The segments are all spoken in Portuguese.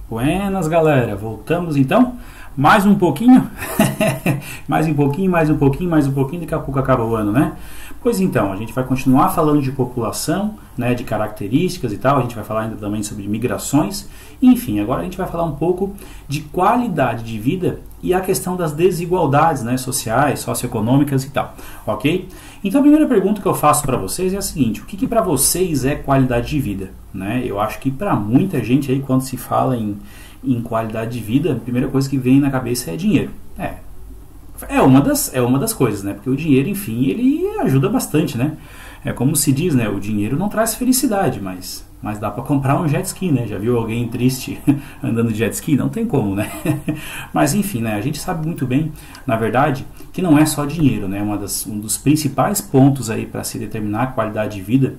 Buenas, galera, voltamos então, mais um pouquinho, mais um pouquinho, daqui a pouco acaba o ano, né? Pois então, a gente vai continuar falando de população, né, de características e tal, a gente vai falar ainda também sobre migrações, enfim, agora a gente vai falar um pouco de qualidade de vida e a questão das desigualdades, né, sociais, socioeconômicas e tal, ok? Então a primeira pergunta que eu faço para vocês é a seguinte: o que para vocês é qualidade de vida? Né? Eu acho que para muita gente aí, quando se fala em qualidade de vida, a primeira coisa que vem na cabeça é dinheiro. É uma das coisas, né? Porque o dinheiro, enfim, ele ajuda bastante, né? É como se diz, né? O dinheiro não traz felicidade, mas dá para comprar um jet ski, né? Já viu alguém triste andando de jet ski? Não tem como, né? Mas enfim, né? A gente sabe muito bem, na verdade, que não é só dinheiro, né? Um dos principais pontos aí para se determinar a qualidade de vida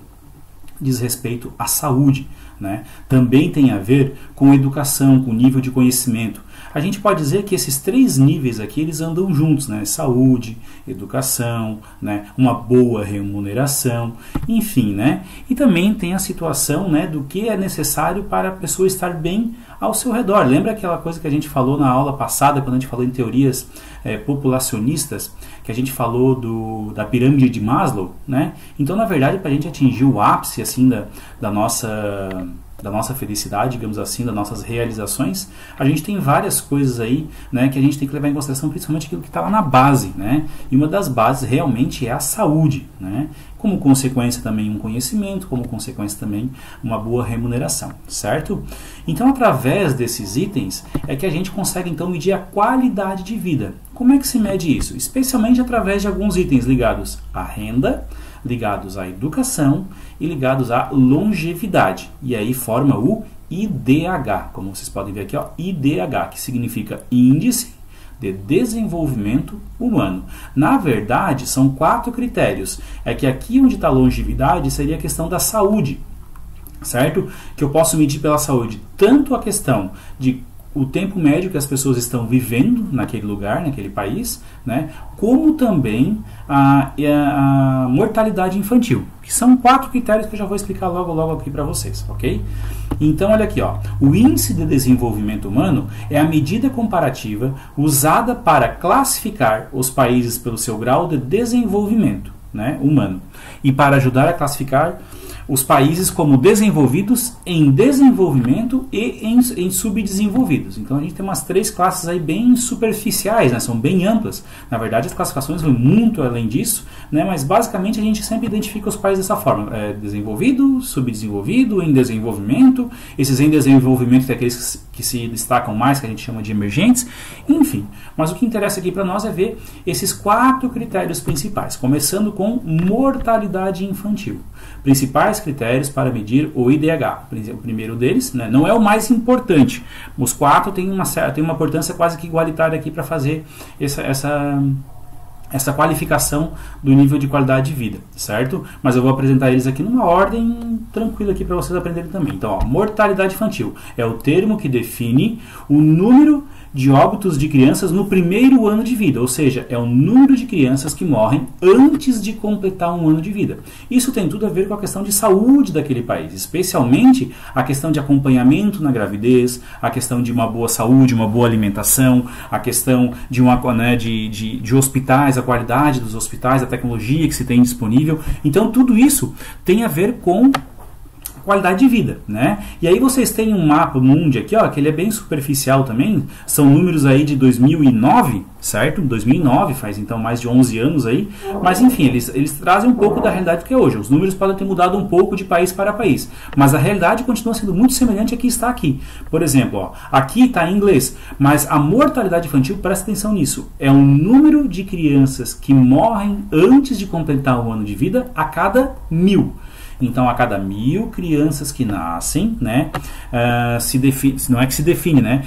diz respeito à saúde, né? Também tem a ver com educação, com nível de conhecimento. A gente pode dizer que esses três níveis aqui, eles andam juntos, né? Saúde, educação, né? Uma boa remuneração, enfim, né? E também tem a situação, né, do que é necessário para a pessoa estar bem ao seu redor. Lembra aquela coisa que a gente falou na aula passada, quando a gente falou em teorias populacionistas, que a gente falou da pirâmide de Maslow, né? Então, na verdade, para a gente atingir o ápice assim, da nossa felicidade, digamos assim, das nossas realizações, a gente tem várias coisas aí, né, que a gente tem que levar em consideração, principalmente aquilo que está lá na base, né? E uma das bases realmente é a saúde, né? Como consequência também um conhecimento, como consequência também uma boa remuneração, certo? Então, através desses itens é que a gente consegue então medir a qualidade de vida. Como é que se mede isso? Especialmente através de alguns itens ligados à renda, ligados à educação e ligados à longevidade. E aí forma o IDH, como vocês podem ver aqui, ó, IDH, que significa Índice de Desenvolvimento Humano. Na verdade, são 4 critérios. É que aqui onde está a longevidade seria a questão da saúde, certo? Que eu posso medir pela saúde tanto a questão de o tempo médio que as pessoas estão vivendo naquele lugar, naquele país, né, como também a mortalidade infantil, que são 4 critérios que eu já vou explicar logo aqui para vocês, ok? Então, olha aqui, ó, o Índice de Desenvolvimento Humano é a medida comparativa usada para classificar os países pelo seu grau de desenvolvimento, né, humano, e para ajudar a classificar os países como desenvolvidos, em desenvolvimento e em subdesenvolvidos. Então a gente tem umas 3 classes aí bem superficiais, né? São bem amplas. Na verdade as classificações vão muito além disso, né? Mas basicamente a gente sempre identifica os países dessa forma: desenvolvido, subdesenvolvido, em desenvolvimento. Esses em desenvolvimento tem aqueles que se destacam mais, que a gente chama de emergentes, enfim. Mas o que interessa aqui para nós é ver esses 4 critérios principais, começando com mortalidade infantil. Principais critérios para medir o IDH. O primeiro deles, né, não é o mais importante. Os 4 têm uma importância quase que igualitária aqui para fazer essa qualificação do nível de qualidade de vida, certo? Mas eu vou apresentar eles aqui numa ordem tranquila aqui para vocês aprenderem também. Então, ó, mortalidade infantil é o termo que define o número de óbitos de crianças no primeiro ano de vida, ou seja, é o número de crianças que morrem antes de completar um ano de vida. Isso tem tudo a ver com a questão de saúde daquele país, especialmente a questão de acompanhamento na gravidez, a questão de uma boa saúde, uma boa alimentação, a questão de de hospitais, a qualidade dos hospitais, a tecnologia que se tem disponível. Então tudo isso tem a ver com qualidade de vida, né? E aí vocês têm um mapa mundi aqui, ó, que ele é bem superficial também, são números aí de 2009, certo? 2009, faz então mais de 11 anos aí, mas enfim, eles trazem um pouco da realidade que é hoje. Os números podem ter mudado um pouco de país para país, mas a realidade continua sendo muito semelhante a que está aqui. Por exemplo, ó, aqui está em inglês, mas a mortalidade infantil, presta atenção nisso, é o número de crianças que morrem antes de completar um ano de vida a cada 1000. Então, a cada 1000 crianças que nascem, né,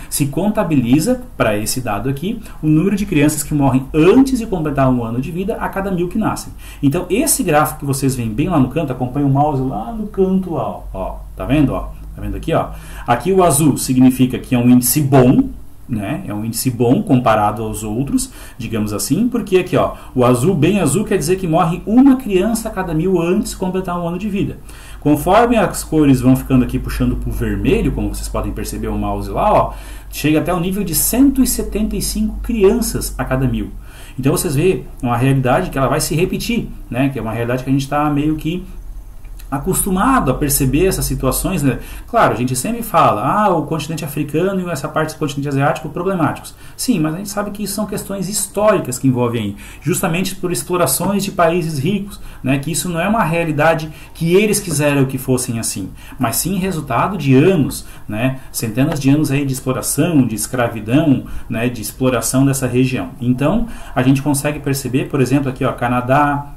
se contabiliza para esse dado aqui o número de crianças que morrem antes de completar um ano de vida a cada 1000 que nascem. Então, esse gráfico que vocês veem bem lá no canto, acompanha o mouse lá no canto, ó, tá vendo? Ó, tá vendo aqui? Ó? Aqui o azul significa que é um índice bom, né? É um índice bom comparado aos outros, digamos assim, porque aqui, ó, o azul, bem azul, quer dizer que morre uma criança a cada 1000 antes de completar um ano de vida. Conforme as cores vão ficando aqui puxando para o vermelho, como vocês podem perceber o mouse lá, ó, chega até o nível de 175 crianças a cada 1000. Então vocês veem uma realidade que ela vai se repetir, né? Que é uma realidade que a gente está meio que acostumado a perceber essas situações, né? Claro, a gente sempre fala, o continente africano e essa parte do continente asiático problemáticos. Sim, mas a gente sabe que isso são questões históricas que envolvem aí, justamente por explorações de países ricos, né? Que isso não é uma realidade que eles quiseram que fossem assim, mas sim resultado de anos, né? Centenas de anos aí de exploração, de escravidão, né? De exploração dessa região. Então, a gente consegue perceber, por exemplo, aqui, ó, Canadá,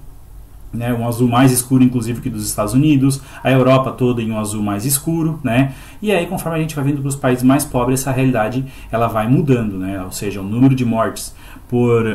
né, um azul mais escuro, inclusive, que dos Estados Unidos, a Europa toda em um azul mais escuro, né, e aí, conforme a gente vai vindo para os países mais pobres, essa realidade ela vai mudando, né, ou seja, o número de mortes por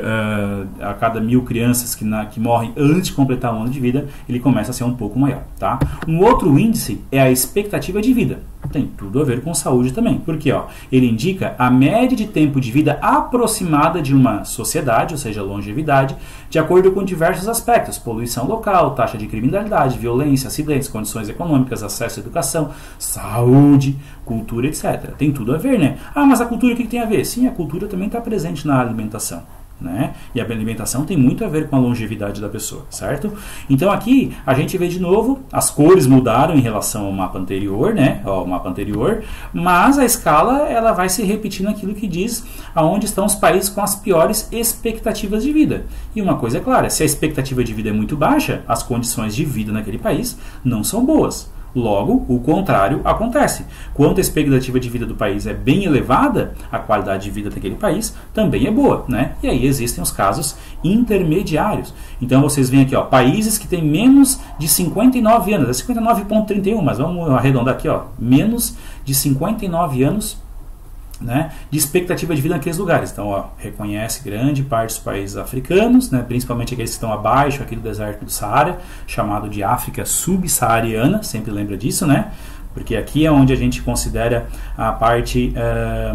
a cada 1000 crianças que morrem antes de completar um ano de vida, ele começa a ser um pouco maior, tá? Um outro índice é a expectativa de vida. Tem tudo a ver com saúde também, porque ó, ele indica a média de tempo de vida aproximada de uma sociedade, ou seja, longevidade, de acordo com diversos aspectos: poluição local, taxa de criminalidade, violência, acidentes, condições econômicas, acesso à educação, saúde, cultura, etc. Tem tudo a ver, né? Mas a cultura o que tem a ver? Sim, a cultura também está presente na alimentação, né? E a alimentação tem muito a ver com a longevidade da pessoa, certo? Então aqui a gente vê de novo, as cores mudaram em relação ao mapa anterior, né? Ao mapa anterior, mas a escala ela vai se repetir naquilo que diz aonde estão os países com as piores expectativas de vida. E uma coisa é clara, se a expectativa de vida é muito baixa, as condições de vida naquele país não são boas. Logo, o contrário acontece. Quando a expectativa de vida do país é bem elevada, a qualidade de vida daquele país também é boa, né? E aí existem os casos intermediários. Então vocês veem aqui, ó, países que têm menos de 59 anos, é 59,31, mas vamos arredondar aqui, ó, menos de 59 anos, né, de expectativa de vida naqueles lugares. Então, ó, reconhece grande parte dos países africanos, né, principalmente aqueles que estão abaixo aqui do deserto do Saara, chamado de África subsaariana, sempre lembra disso, né? Porque aqui é onde a gente considera a parte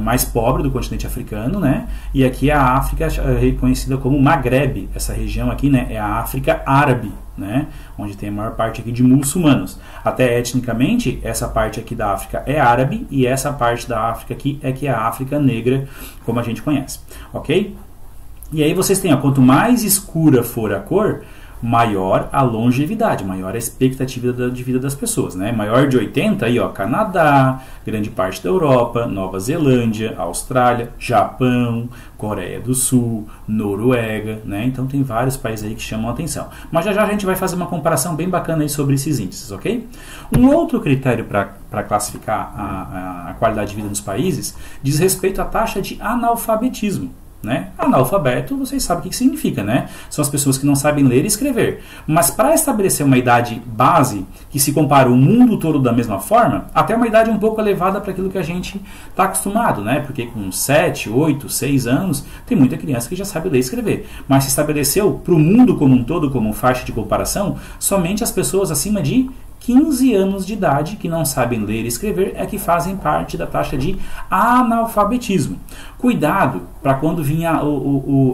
mais pobre do continente africano, né? E aqui a África é reconhecida como Maghreb. Essa região aqui, né, é a África árabe, né? Onde tem a maior parte aqui de muçulmanos. Até etnicamente, essa parte aqui da África é árabe e essa parte da África aqui é que é a África negra, como a gente conhece, ok? E aí vocês têm, ó, quanto mais escura for a cor, maior a longevidade, maior a expectativa de vida das pessoas, né? Maior de 80, aí ó, Canadá, grande parte da Europa, Nova Zelândia, Austrália, Japão, Coreia do Sul, Noruega, né? Então tem vários países aí que chamam a atenção. Mas já a gente vai fazer uma comparação bem bacana aí sobre esses índices, ok? Um outro critério para classificar a qualidade de vida nos países diz respeito à taxa de analfabetismo. Né? Analfabeto, vocês sabem o que significa, né? São as pessoas que não sabem ler e escrever. Mas para estabelecer uma idade base que se compara o mundo todo da mesma forma, até uma idade um pouco elevada para aquilo que a gente está acostumado, né? Porque com 7, 8, 6 anos, tem muita criança que já sabe ler e escrever. Mas se estabeleceu para o mundo como um todo, como faixa de comparação, somente as pessoas acima de 15 anos de idade que não sabem ler e escrever é que fazem parte da taxa de analfabetismo. Cuidado para quando vinha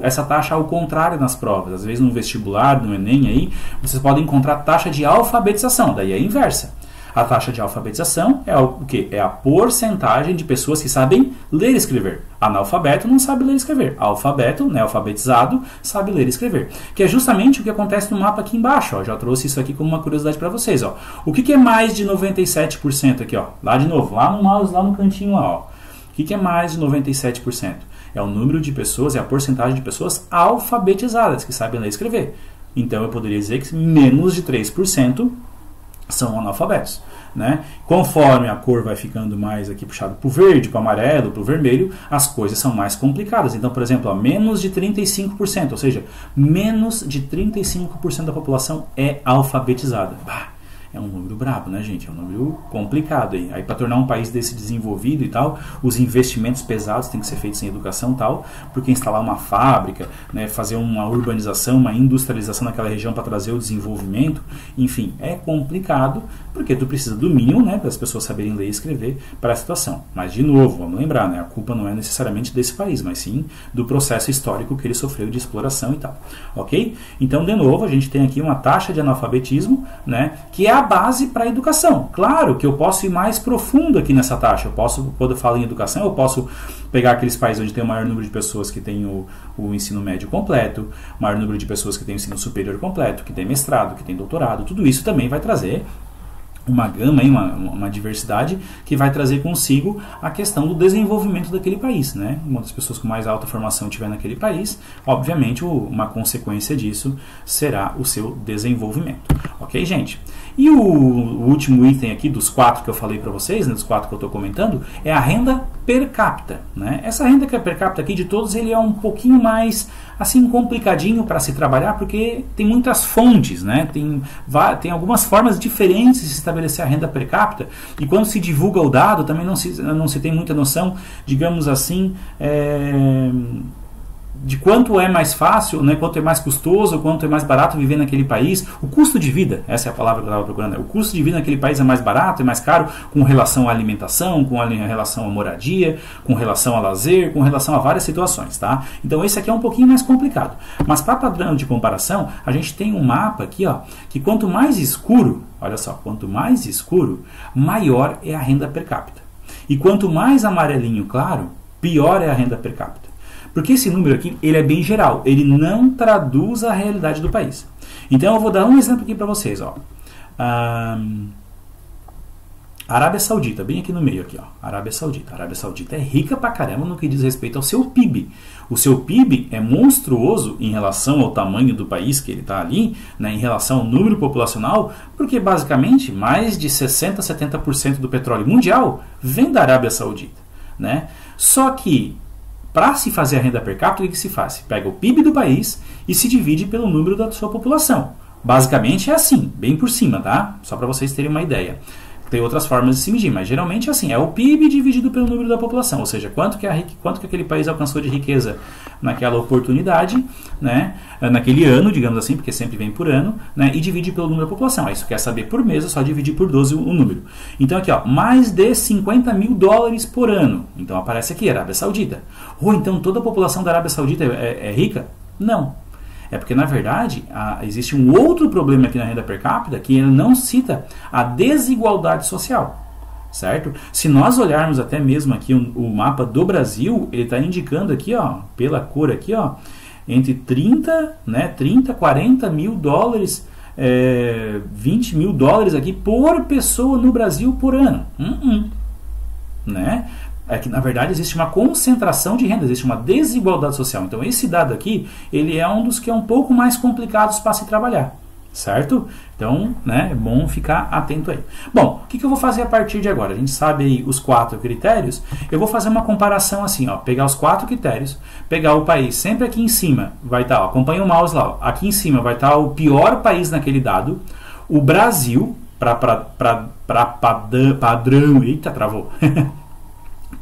essa taxa ao contrário nas provas. Às vezes no vestibular, no Enem, aí, vocês podem encontrar taxa de alfabetização, daí é a inversa. A taxa de alfabetização é o quê? É a porcentagem de pessoas que sabem ler e escrever. Analfabeto não sabe ler e escrever. Alfabeto, né, alfabetizado, sabe ler e escrever. Que é justamente o que acontece no mapa aqui embaixo. Ó. Já trouxe isso aqui como uma curiosidade para vocês. Ó. O que é mais de 97% aqui? Ó? Lá de novo, lá no mouse, lá no cantinho. Ó. O que é mais de 97%? É o número de pessoas, é a porcentagem de pessoas alfabetizadas que sabem ler e escrever. Então eu poderia dizer que menos de 3% são analfabetos, né? Conforme a cor vai ficando mais aqui puxado para o verde, para o amarelo, para o vermelho, as coisas são mais complicadas. Então, por exemplo, ó, menos de 35%, ou seja, menos de 35% da população é alfabetizada. Bah, é um número brabo, né, gente? É um número complicado aí. Aí, para tornar um país desse desenvolvido e tal, os investimentos pesados têm que ser feitos em educação e tal, porque instalar uma fábrica, né, fazer uma urbanização, uma industrialização naquela região para trazer o desenvolvimento, enfim, é complicado, porque tu precisa do mínimo, né, para as pessoas saberem ler e escrever para a situação. Mas, de novo, vamos lembrar, né, a culpa não é necessariamente desse país, mas sim do processo histórico que ele sofreu de exploração e tal. Ok? Então, de novo, a gente tem aqui uma taxa de analfabetismo, né, que é a base para a educação. Claro que eu posso ir mais profundo aqui nessa taxa. Eu posso, quando eu falo em educação, eu posso pegar aqueles países onde tem o maior número de pessoas que têm o ensino médio completo, o maior número de pessoas que têm o ensino superior completo, que tem mestrado, que tem doutorado. Tudo isso também vai trazer uma gama, uma diversidade que vai trazer consigo a questão do desenvolvimento daquele país, né? Uma das pessoas com mais alta formação tiver naquele país, obviamente uma consequência disso será o seu desenvolvimento. Ok, gente? E o último item aqui dos 4 que eu falei para vocês, né, dos 4 que eu estou comentando, é a renda per capita, né? Essa renda que é per capita aqui de todos, ele é um pouquinho mais assim complicadinho para se trabalhar, porque tem muitas fontes, né? Tem algumas formas diferentes de se estabelecer a renda per capita, e quando se divulga o dado também não se tem muita noção, digamos assim, de quanto é mais fácil, né, quanto é mais custoso, quanto é mais barato viver naquele país. O custo de vida, essa é a palavra que eu estava procurando, o custo de vida naquele país é mais barato, é mais caro, com relação à alimentação, com relação à moradia, com relação a lazer, com relação a várias situações, tá? Então esse aqui é um pouquinho mais complicado, mas para padrão de comparação, a gente tem um mapa aqui, ó, que quanto mais escuro, olha só, quanto mais escuro, maior é a renda per capita, e quanto mais amarelinho claro, pior é a renda per capita. Porque esse número aqui, ele é bem geral, ele não traduz a realidade do país. Então eu vou dar um exemplo aqui para vocês, ó. Arábia Saudita, bem aqui no meio aqui, ó. Arábia Saudita. A Arábia Saudita é rica pra caramba no que diz respeito ao seu PIB. O seu PIB é monstruoso em relação ao tamanho do país que ele está ali, né, em relação ao número populacional, porque basicamente mais de 60% a 70% do petróleo mundial vem da Arábia Saudita, né? Só que para se fazer a renda per capita, o que se faz? Se pega o PIB do país e se divide pelo número da sua população. Basicamente é assim, bem por cima, tá? Só para vocês terem uma ideia. Tem outras formas de se medir, mas geralmente é assim, é o PIB dividido pelo número da população, ou seja, quanto que aquele país alcançou de riqueza naquela oportunidade, né, naquele ano, digamos assim, porque sempre vem por ano, né, e divide pelo número da população. Aí, se quer saber por mês, é só dividir por 12 o número. Então aqui, ó, mais de 50 mil dólares por ano. Então aparece aqui, Arábia Saudita. Ou então toda a população da Arábia Saudita é rica? Não. É porque, na verdade, existe um outro problema aqui na renda per capita que ele não cita a desigualdade social, certo? Se nós olharmos até mesmo aqui o mapa do Brasil, ele está indicando aqui, ó, pela cor aqui, ó, entre 30, 40 mil dólares, 20 mil dólares aqui por pessoa no Brasil por ano. Né? É que, na verdade, existe uma concentração de renda, existe uma desigualdade social. Então, esse dado aqui, ele é um dos que é um pouco mais complicados para se trabalhar, certo? Então, né, é bom ficar atento aí. Bom, o que eu vou fazer a partir de agora? A gente sabe aí os 4 critérios, eu vou fazer uma comparação assim, ó, pegar os 4 critérios, pegar o país, sempre aqui em cima vai estar, acompanha o mouse lá, ó, aqui em cima vai estar o pior país naquele dado, o Brasil, para padrão, eita, travou,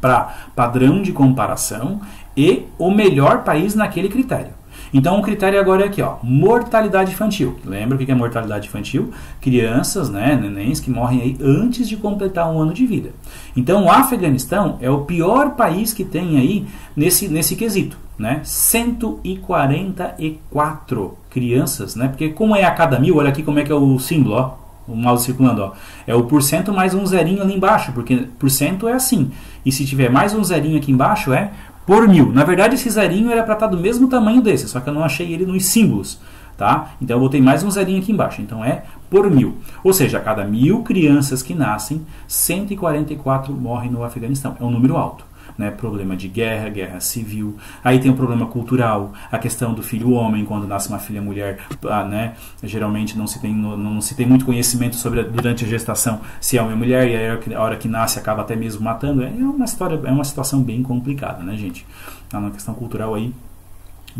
para padrão de comparação e o melhor país naquele critério. Então o critério agora é aqui, ó, mortalidade infantil. Lembra o que é mortalidade infantil? Crianças, né, nenéns que morrem aí antes de completar um ano de vida. Então o Afeganistão é o pior país que tem aí nesse quesito, né? 144 crianças, né? Porque como é a cada 1000, olha aqui como é que é o símbolo, ó. O mouse circulando, ó. É o porcento mais um zerinho ali embaixo, porque porcento é assim. E se tiver mais um zerinho aqui embaixo, é por 1000. Na verdade, esse zerinho era para estar do mesmo tamanho desse, só que eu não achei ele nos símbolos, tá? Então eu botei mais um zerinho aqui embaixo. Então é por 1000. Ou seja, a cada 1000 crianças que nascem, 144 morrem no Afeganistão. É um número alto. Né, problema de guerra civil, aí tem o problema cultural, a questão do filho homem, quando nasce uma filha mulher, né, geralmente não se tem muito conhecimento sobre durante a gestação se é homem ou mulher, e aí a hora que nasce acaba até mesmo matando. É uma situação bem complicada, né, gente? É uma questão cultural aí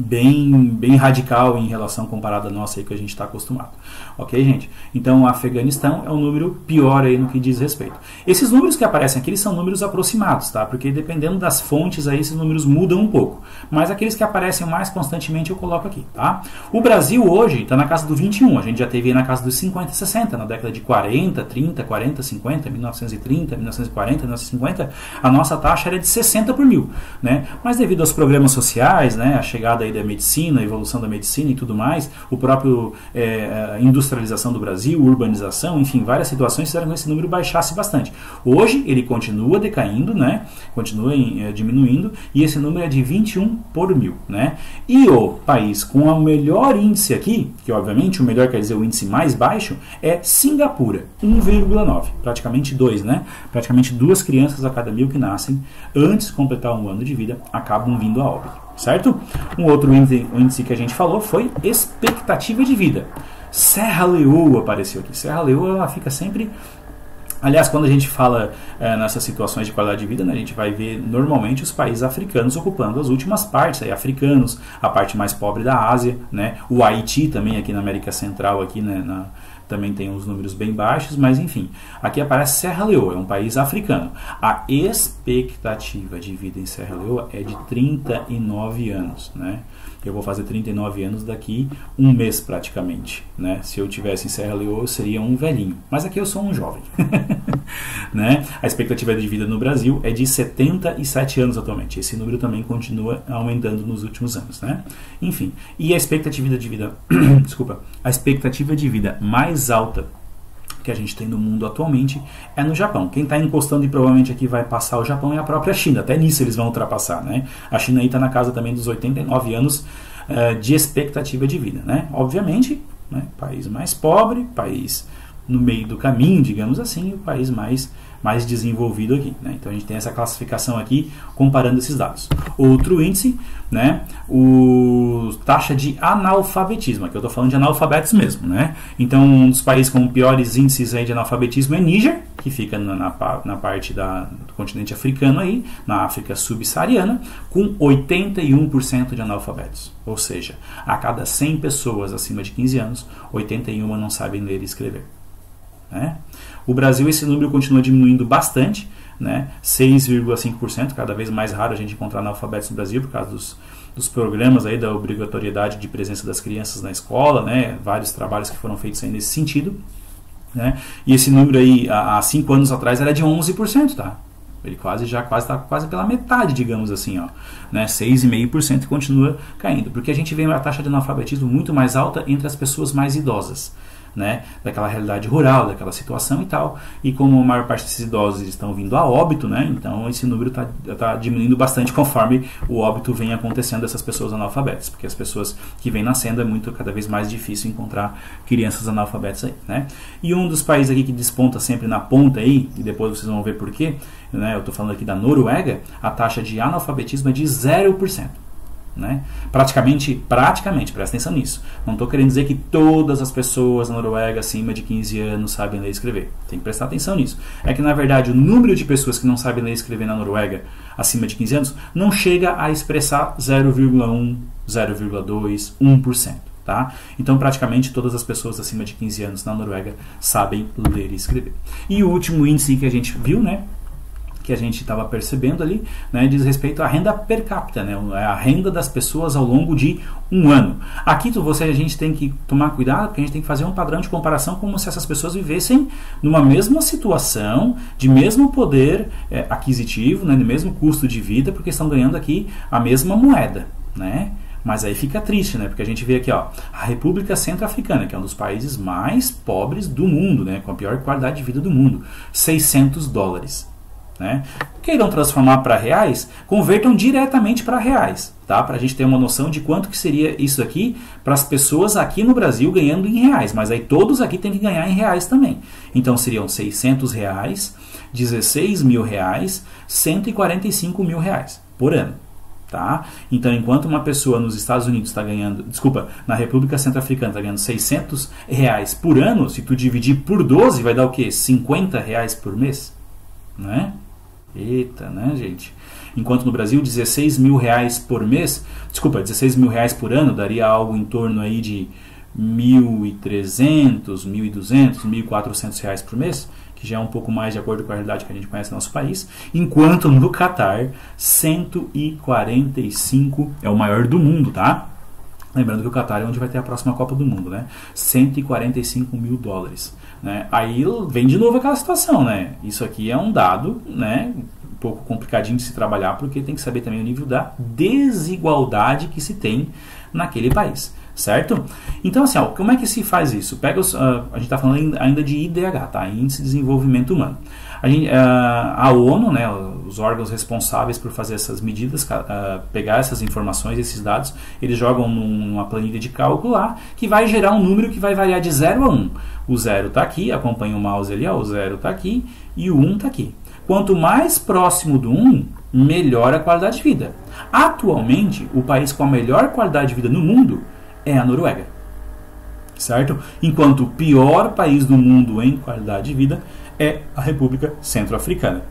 bem radical em relação comparada à nossa aí que a gente está acostumado. Ok, gente? Então, o Afeganistão é um número pior aí no que diz respeito. Esses números que aparecem aqui, eles são números aproximados, tá? Porque dependendo das fontes aí, esses números mudam um pouco. Mas aqueles que aparecem mais constantemente eu coloco aqui, tá? O Brasil hoje está na casa do 21, a gente já teve aí na casa dos 50, 60, na década de 40, 30, 40, 50, 1930, 1940, 1950, a nossa taxa era de 60 por 1000, né? Mas devido aos programas sociais, né, a chegada aí da medicina, a evolução da medicina e tudo mais, o próprio industrialização do Brasil, urbanização, enfim, várias situações fizeram com que esse número baixasse bastante. Hoje ele continua decaindo, né? Continua diminuindo, e esse número é de 21 por mil, né? E o país com o melhor índice aqui, que obviamente o melhor quer dizer o índice mais baixo, é Singapura, 1,9, praticamente 2, né? Praticamente 2 crianças a cada 1000 que nascem, antes de completar um ano de vida, acabam vindo a óbito, certo? Um outro índice que a gente falou foi expectativa de vida. Serra Leoa apareceu aqui. Serra Leoa, ela fica sempre... Aliás, quando a gente fala nessas situações de qualidade de vida, né, a gente vai ver normalmente os países africanos ocupando as últimas partes, aí, africanos, a parte mais pobre da Ásia, né, o Haiti também aqui na América Central, aqui, né, também tem uns números bem baixos, mas enfim, aqui aparece Serra Leoa, é um país africano. A expectativa de vida em Serra Leoa é de 39 anos, né? Eu vou fazer 39 anos daqui um mês praticamente, né? Se eu tivesse em Serra Leoa, eu seria um velhinho, mas aqui eu sou um jovem. Né? A expectativa de vida no Brasil é de 77 anos atualmente. Esse número também continua aumentando nos últimos anos, né? Enfim, e a expectativa de vida, desculpa, a expectativa de vida mais alta que a gente tem no mundo atualmente é no Japão. Quem está encostando e provavelmente aqui vai passar o Japão é a própria China. Até nisso eles vão ultrapassar, né? A China aí está na casa também dos 89 anos de expectativa de vida, né? Obviamente, né? País mais pobre, país no meio do caminho, digamos assim, o país mais desenvolvido aqui, né? Então a gente tem essa classificação aqui comparando esses dados. Outro índice, né? O taxa de analfabetismo, aqui eu estou falando de analfabetos mesmo, né? Então um dos países com piores índices aí de analfabetismo é Níger, que fica na parte do continente africano aí, na África subsaariana, com 81% de analfabetos. Ou seja, a cada 100 pessoas acima de 15 anos, 81 não sabem ler e escrever. Né? O Brasil, esse número continua diminuindo bastante, né? 6,5%, cada vez mais raro a gente encontrar analfabetos no Brasil por causa dos programas aí da obrigatoriedade de presença das crianças na escola, né? Vários trabalhos que foram feitos aí nesse sentido, né? E esse número aí há 5 anos atrás era de 11%, tá? Ele está quase pela metade, digamos assim, ó, né? 6,5% continua caindo, porque a gente vê uma taxa de analfabetismo muito mais alta entre as pessoas mais idosas, né, daquela realidade rural, daquela situação e tal, e como a maior parte desses idosos estão vindo a óbito, né, então esse número está diminuindo bastante conforme o óbito vem acontecendo dessas pessoas analfabetas, porque as pessoas que vêm nascendo cada vez mais difícil encontrar crianças analfabetas aí, né. E um dos países aqui que desponta sempre na ponta aí, e depois vocês vão ver por quê, né, eu estou falando aqui da Noruega, a taxa de analfabetismo é de 0%. Né? Praticamente, presta atenção nisso. Não estou querendo dizer que todas as pessoas na Noruega acima de 15 anos sabem ler e escrever. Tem que prestar atenção nisso. É que, na verdade, o número de pessoas que não sabem ler e escrever na Noruega acima de 15 anos não chega a expressar 0,1, 0,2, 1%. Tá? Então, praticamente todas as pessoas acima de 15 anos na Noruega sabem ler e escrever. E o último índice que a gente viu, né, que a gente estava percebendo ali, né, diz respeito à renda per capita, né, a renda das pessoas ao longo de um ano. Aqui a gente tem que tomar cuidado, porque a gente tem que fazer um padrão de comparação como se essas pessoas vivessem numa mesma situação, de mesmo poder aquisitivo, né, de mesmo custo de vida, porque estão ganhando aqui a mesma moeda, né? Mas aí fica triste, né? Porque a gente vê aqui, ó, a República Centro-Africana, que é um dos países mais pobres do mundo, né, com a pior qualidade de vida do mundo, $600. Né? Queiram transformar para reais, convertam diretamente para reais, tá? Para a gente ter uma noção de quanto que seria isso aqui para as pessoas aqui no Brasil ganhando em reais, mas aí todos aqui têm que ganhar em reais também. Então seriam R$600, R$16 mil, R$145 mil por ano. Tá? Então, enquanto uma pessoa nos Estados Unidos está ganhando, na República Centro-Africana está ganhando R$600 por ano, se tu dividir por 12 vai dar o quê? R$50 por mês, né? Eita, né, gente? Enquanto no Brasil, R$16 mil por mês, R$16 mil por ano, daria algo em torno aí de R$1.300, R$1.200, R$1.400 por mês, que já é um pouco mais de acordo com a realidade que a gente conhece no nosso país, enquanto no Catar, 145 é o maior do mundo, tá? Lembrando que o Catar é onde vai ter a próxima Copa do Mundo, né? $145 mil. Né? Aí vem de novo aquela situação, né? Isso aqui é um dado, né, pouco complicadinho de se trabalhar, porque tem que saber também o nível da desigualdade que se tem naquele país, certo? Então, assim, ó, como é que se faz isso? Pega a gente está falando ainda de IDH, tá? Índice de Desenvolvimento Humano. A ONU, né, os órgãos responsáveis por fazer essas medidas, pegar essas informações, esses dados, eles jogam numa planilha de cálculo lá, que vai gerar um número que vai variar de 0 a 1. O 0 está aqui, acompanha o mouse ali, ó, o 0 está aqui e o 1 está aqui. Quanto mais próximo do 1, melhor a qualidade de vida. Atualmente, o país com a melhor qualidade de vida no mundo é a Noruega, certo? Enquanto o pior país do mundo em qualidade de vida é a República Centro-Africana.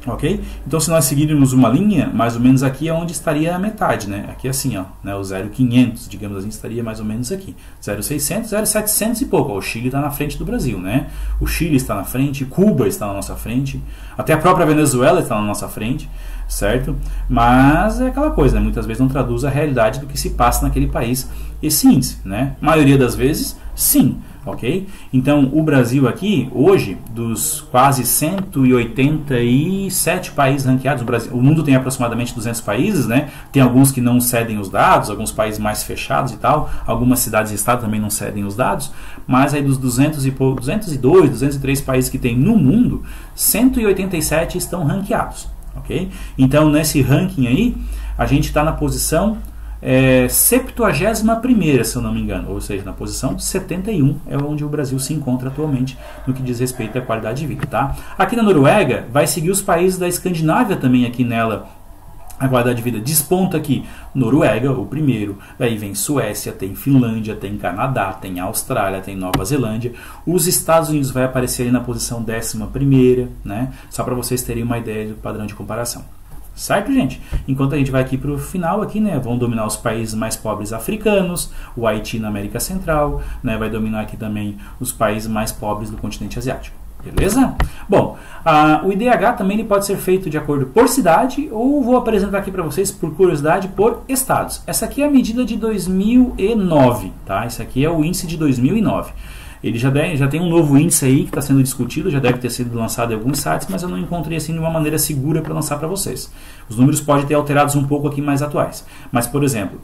Ok? Então, se nós seguirmos uma linha, mais ou menos aqui é onde estaria a metade, né? Aqui assim, ó, né? O 0,500, digamos assim, estaria mais ou menos aqui. 0,600, 0,700 e pouco. Ó, o Chile está na frente do Brasil, né? O Chile está na frente, Cuba está na nossa frente, até a própria Venezuela está na nossa frente, certo? Mas é aquela coisa, né? Muitas vezes não traduz a realidade do que se passa naquele país, esse índice, né? A maioria das vezes, sim. Ok? Então, o Brasil aqui, hoje, dos quase 187 países ranqueados, o mundo tem aproximadamente 200 países, né? Tem alguns que não cedem os dados, alguns países mais fechados e tal, algumas cidades e estados também não cedem os dados, mas aí dos 202, 203 países que tem no mundo, 187 estão ranqueados, ok? Então, nesse ranking aí, a gente está na posição 71ª, se eu não me engano, ou seja, na posição 71 é onde o Brasil se encontra atualmente no que diz respeito à qualidade de vida, tá? Aqui na Noruega vai seguir os países da Escandinávia também aqui nela, a qualidade de vida desponta aqui, Noruega, o primeiro, daí vem Suécia, tem Finlândia, tem Canadá, tem Austrália, tem Nova Zelândia, os Estados Unidos vai aparecer ali na posição 11ª, né? Só para vocês terem uma ideia do padrão de comparação. Certo, gente? Enquanto a gente vai aqui para o final, aqui, né, vão dominar os países mais pobres africanos, o Haiti na América Central, né, vai dominar aqui também os países mais pobres do continente asiático. Beleza? Bom, o IDH também ele pode ser feito de acordo por cidade, ou vou apresentar aqui para vocês, por curiosidade, por estados. Essa aqui é a medida de 2009, tá? Esse aqui é o índice de 2009. Ele já tem um novo índice aí que está sendo discutido, já deve ter sido lançado em alguns sites, mas eu não encontrei assim de uma maneira segura para lançar para vocês. Os números podem ter alterados um pouco aqui mais atuais. Mas, por exemplo,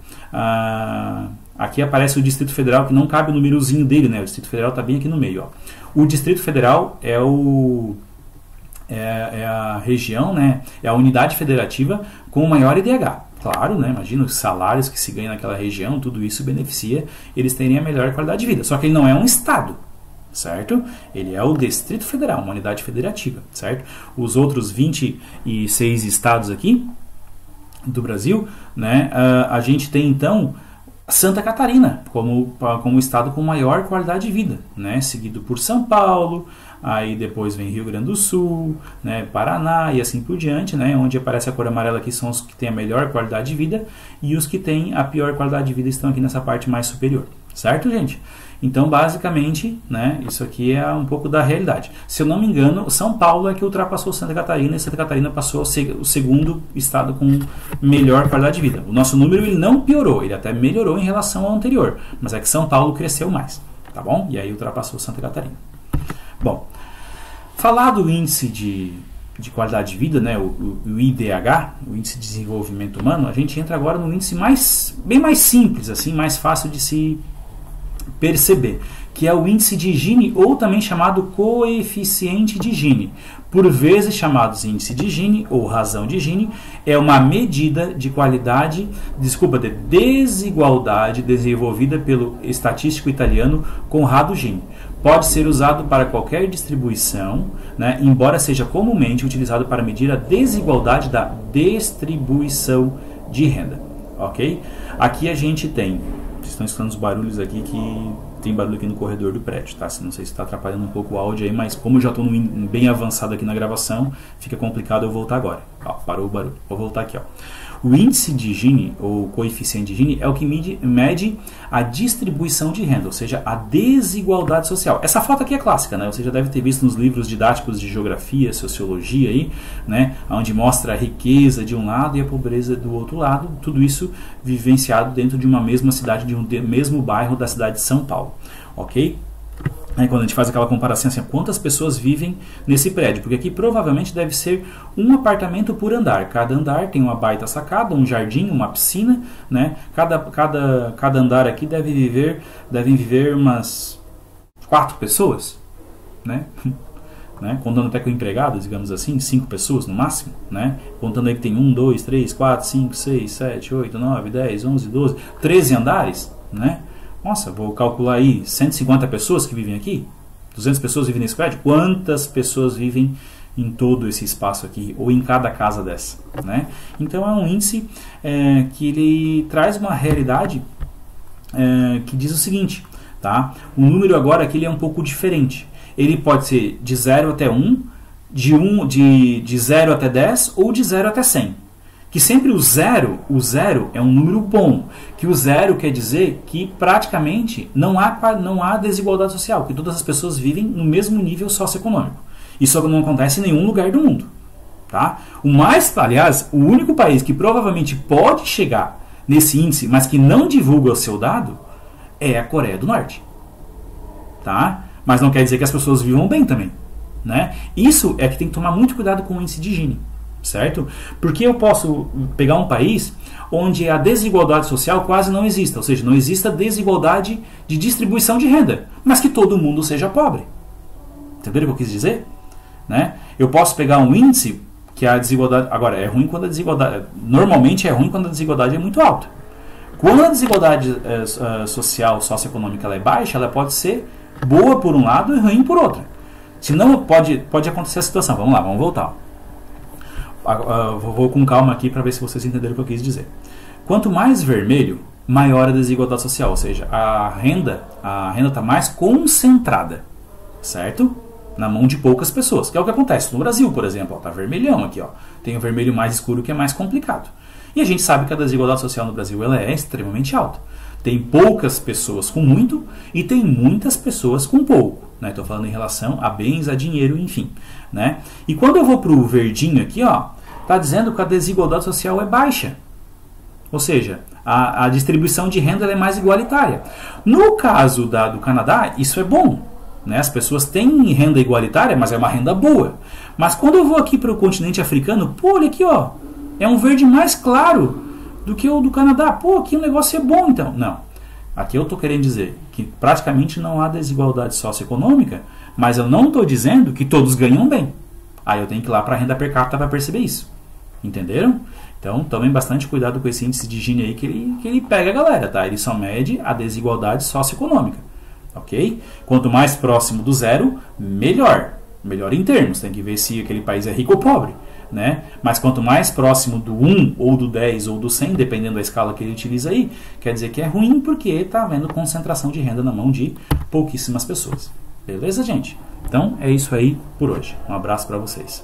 aqui aparece o Distrito Federal, que não cabe o númerozinho dele, né? O Distrito Federal está bem aqui no meio. Ó. O Distrito Federal é a região, né? É a unidade federativa com o maior IDH. Claro, né? Imagina os salários que se ganham naquela região, tudo isso beneficia eles terem a melhor qualidade de vida. Só que ele não é um estado, certo? Ele é o Distrito Federal, uma unidade federativa, certo? Os outros 26 estados aqui do Brasil, né? A gente tem então Santa Catarina como o estado com maior qualidade de vida, né? Seguido por São Paulo. Aí depois vem Rio Grande do Sul, né, Paraná e assim por diante, né, onde aparece a cor amarela aqui são os que têm a melhor qualidade de vida e os que têm a pior qualidade de vida estão aqui nessa parte mais superior, certo, gente? Então, basicamente, né, isso aqui é um pouco da realidade. Se eu não me engano, São Paulo é que ultrapassou Santa Catarina e Santa Catarina passou a ser o segundo estado com melhor qualidade de vida. O nosso número ele não piorou, ele até melhorou em relação ao anterior, mas é que São Paulo cresceu mais, tá bom? E aí ultrapassou Santa Catarina. Bom, falar do índice de qualidade de vida, né, o IDH, o Índice de Desenvolvimento Humano, a gente entra agora no índice bem mais simples, assim, mais fácil de se perceber, que é o índice de Gini, ou também chamado coeficiente de Gini. Por vezes chamados índice de Gini ou razão de Gini, é uma medida de de desigualdade desenvolvida pelo estatístico italiano Conrado Gini. Pode ser usado para qualquer distribuição, né, embora seja comumente utilizado para medir a desigualdade da distribuição de renda. Ok? Aqui a gente tem, vocês estão escutando os barulhos aqui, que tem barulho aqui no corredor do prédio, tá? Não sei se está atrapalhando um pouco o áudio aí, mas como eu já estou bem avançado aqui na gravação, fica complicado eu voltar agora. Ó, parou o barulho. Vou voltar aqui, ó. O índice de Gini, ou coeficiente de Gini, é o que mede a distribuição de renda, ou seja, a desigualdade social. Essa foto aqui é clássica, né? Você já deve ter visto nos livros didáticos de geografia, sociologia, aí, né? Onde mostra a riqueza de um lado e a pobreza do outro lado. Tudo isso vivenciado dentro de uma mesma cidade, de um mesmo bairro da cidade de São Paulo. Ok? Aí quando a gente faz aquela comparação assim, quantas pessoas vivem nesse prédio? Porque aqui provavelmente deve ser um apartamento por andar. Cada andar tem uma baita sacada, um jardim, uma piscina, né? Cada andar aqui devem viver umas 4 pessoas, né? Contando até com empregados, digamos assim, 5 pessoas no máximo, né? Contando aí que tem 1, 2, 3, 4, 5, 6, 7, 8, 9, 10, 11, 12, 13 andares, né? Nossa, vou calcular aí 150 pessoas que vivem aqui, 200 pessoas vivem nesse prédio. Quantas pessoas vivem em todo esse espaço aqui, ou em cada casa dessa, né? Então é um índice que ele traz uma realidade que diz o seguinte, tá? O número agora aqui ele é um pouco diferente. Ele pode ser de 0 até 1, de 0 até 10 ou de 0 até 100. Que sempre o zero é um número bom. Que o zero quer dizer que praticamente não há desigualdade social, que todas as pessoas vivem no mesmo nível socioeconômico. Isso não acontece em nenhum lugar do mundo. Tá? Aliás, o único país que provavelmente pode chegar nesse índice, mas que não divulga o seu dado, é a Coreia do Norte. Tá? Mas não quer dizer que as pessoas vivam bem também. Né? Isso é que tem que tomar muito cuidado com o índice de Gini. Certo? Porque eu posso pegar um país onde a desigualdade social quase não exista, ou seja, não exista desigualdade de distribuição de renda, mas que todo mundo seja pobre. Entenderam o que eu quis dizer? Né? Eu posso pegar um índice que a desigualdade... Agora, é ruim quando a desigualdade... Normalmente é ruim quando a desigualdade é muito alta. Quando a desigualdade social, socioeconômica ela é baixa, ela pode ser boa por um lado e ruim por outro. Senão pode acontecer a situação. Vamos lá, vamos voltar. Vou com calma aqui para ver se vocês entenderam o que eu quis dizer. Quanto mais vermelho, maior a desigualdade social, ou seja, a renda está mais concentrada, certo? Na mão de poucas pessoas, que é o que acontece no Brasil, por exemplo. Está vermelhão aqui, ó. Tem o vermelho mais escuro que é mais complicado. E a gente sabe que a desigualdade social no Brasil ela é extremamente alta. Tem poucas pessoas com muito e tem muitas pessoas com pouco. Estou falando em relação a bens, a dinheiro, enfim. Né? E quando eu vou para o verdinho aqui, está dizendo que a desigualdade social é baixa. Ou seja, a distribuição de renda é mais igualitária. No caso do Canadá, isso é bom. Né? As pessoas têm renda igualitária, mas é uma renda boa. Mas quando eu vou aqui para o continente africano, olha aqui, é um verde mais claro do que o do Canadá. Aqui o negócio é bom então. Não. Aqui eu estou querendo dizer que praticamente não há desigualdade socioeconômica, mas eu não estou dizendo que todos ganham bem. Aí eu tenho que ir lá para a renda per capita para perceber isso. Entenderam? Então tomem bastante cuidado com esse índice de Gini aí que ele pega a galera, tá? Ele só mede a desigualdade socioeconômica. Ok? Quanto mais próximo do zero, melhor. Melhor em termos. Tem que ver se aquele país é rico ou pobre. Né? Mas quanto mais próximo do 1, ou do 10, ou do 100, dependendo da escala que ele utiliza aí, quer dizer que é ruim porque está havendo concentração de renda na mão de pouquíssimas pessoas. Beleza, gente? Então é isso aí por hoje. Um abraço para vocês.